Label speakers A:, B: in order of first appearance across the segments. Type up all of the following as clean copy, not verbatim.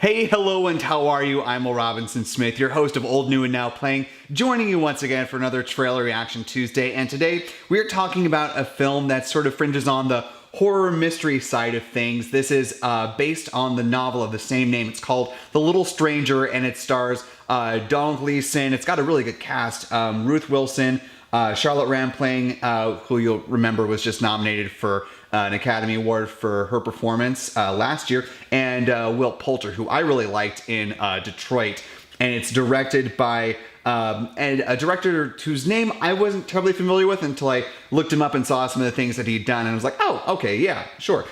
A: Hey, hello, and how are you? I'm Will Robinson Smith, your host of Old, New, and Now Playing, joining you once again for another Trailer Reaction Tuesday. And today we are talking about a film that sort of fringes on the horror mystery side of things. This is based on the novel of the same name. It's called The Little Stranger, and it stars Domhnall Gleeson. It's got a really good cast. Ruth Wilson, Charlotte Rampling, who you'll remember was just nominated for an Academy Award for her performance last year, and Will Poulter, who I really liked in Detroit. And it's directed by a director whose name I wasn't terribly familiar with until I looked him up and saw some of the things that he'd done, and I was like, oh, okay, yeah, sure.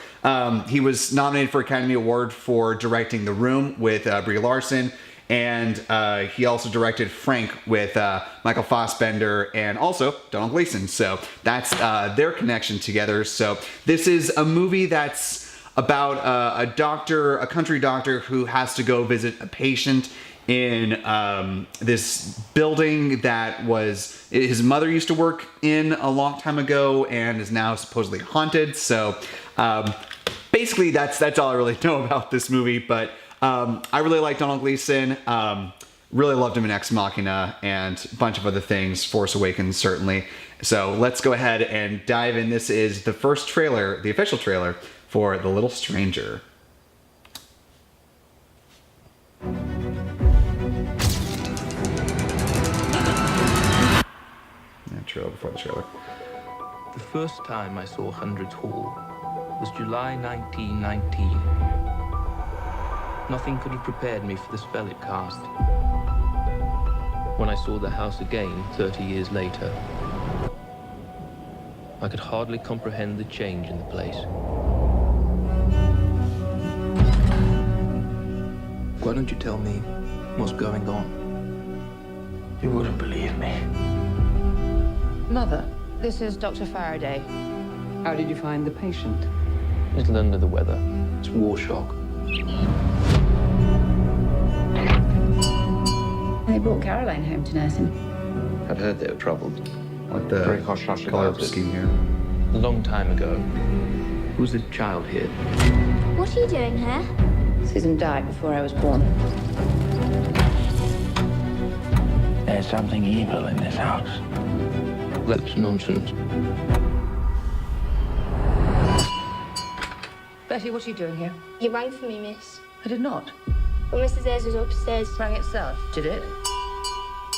A: He was nominated for Academy Award for directing The Room with Brie Larson, and he also directed Frank with Michael Fassbender and also Domhnall Gleeson. So that's their connection together. So this is a movie that's about a country doctor who has to go visit a patient in this building that his mother used to work in a long time ago and is now supposedly haunted. So basically that's all I really know about this movie, but I really like Domhnall Gleeson. Really loved him in Ex Machina and a bunch of other things. Force Awakens, certainly. So let's go ahead and dive in. This is the first trailer, the official trailer for The Little Stranger. Trailer before the trailer.
B: The first time I saw Hundreds Hall was July 1919. Nothing could have prepared me for the spell it cast. When I saw the house again 30 years later, I could hardly comprehend the change in the place. Why don't you tell me what's going on?
C: You wouldn't believe me.
D: Mother, this is Dr. Faraday. How did you find the patient?
B: A little under the weather. It's war shock.
E: They brought Caroline home to nurse him.
B: I'd heard they were troubled.
A: Like the
B: Very hush-hush
A: color
B: about it.
A: scheme here.
B: A long time ago, there was a child here.
F: What are you doing here?
D: Susan died before I was born.
C: There's something evil in this house.
B: That's nonsense.
D: Betty, what are you doing here?
F: You rang for me, miss.
D: I did not.
F: Well, Mrs. Ayres was upstairs.
D: Rang itself, did it?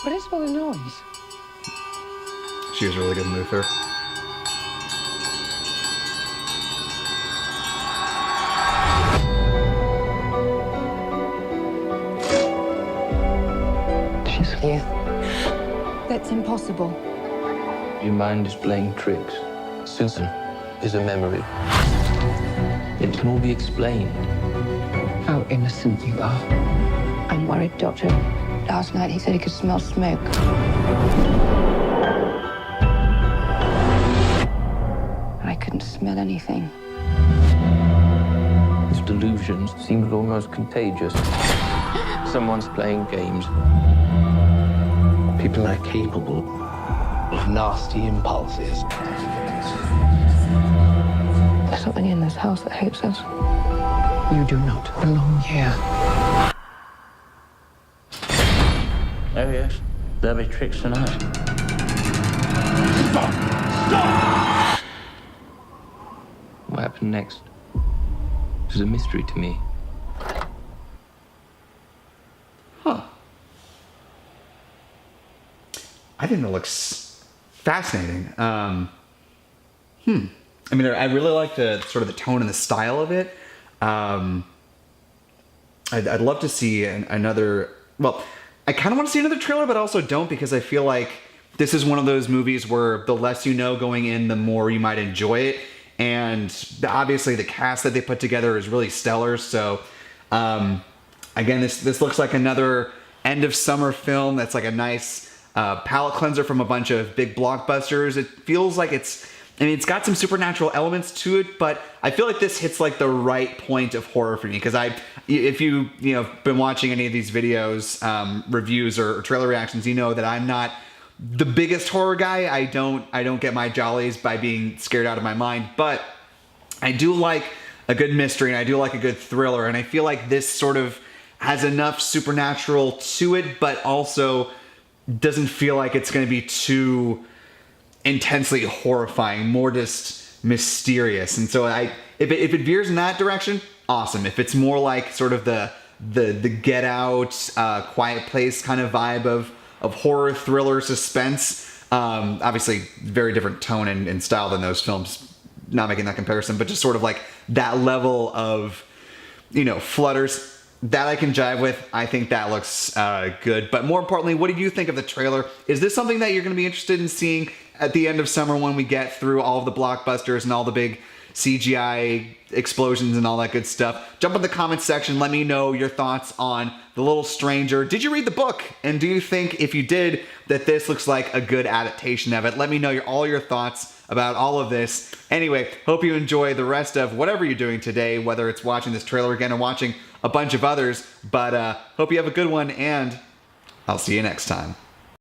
D: What is all the noise?
A: She was really good in Luther.
D: She's here. That's impossible.
B: Your mind is playing tricks. Susan is a memory. It can all be explained.
D: How innocent you are.
E: I'm worried, Doctor. Last night he said he could smell smoke. I couldn't smell anything.
B: His delusions seemed almost contagious. Someone's playing games.
C: People are capable of nasty impulses.
E: There's something in this house that hates us.
D: You do not belong here.
C: Oh, yes. There'll be tricks tonight.
B: What happened next was a mystery to me.
A: Huh. I think it looks fascinating. I mean, I really like the sort of the tone and the style of it. I'd love to see another. Well, I kind of want to see another trailer, but I also don't, because I feel like this is one of those movies where the less you know going in, the more you might enjoy it. And obviously, the cast that they put together is really stellar. So, again, this looks like another end of summer film that's like a nice palate cleanser from a bunch of big blockbusters. It feels like it's got some supernatural elements to it, but I feel like this hits like the right point of horror for me, because if you've been watching any of these videos, reviews or trailer reactions, you know that I'm not the biggest horror guy. I don't get my jollies by being scared out of my mind, but I do like a good mystery and I do like a good thriller, and I feel like this sort of has enough supernatural to it, but also doesn't feel like it's going to be too intensely horrifying, more just mysterious. And so if it veers in that direction, awesome. If it's more like sort of the Get Out, Quiet Place kind of vibe of horror, thriller, suspense, obviously very different tone and style than those films, not making that comparison, but just sort of like that level of, flutters, that I can jive with. I think that looks good. But more importantly, what did you think of the trailer? Is this something that you're going to be interested in seeing at the end of summer when we get through all of the blockbusters and all the big CGI explosions and all that good stuff? Jump in the comments section. Let me know your thoughts on The Little Stranger. Did you read the book? And do you think, if you did, that this looks like a good adaptation of it? Let me know all your thoughts about all of this. Anyway, hope you enjoy the rest of whatever you're doing today, whether it's watching this trailer again or watching a bunch of others. But hope you have a good one, and I'll see you next time.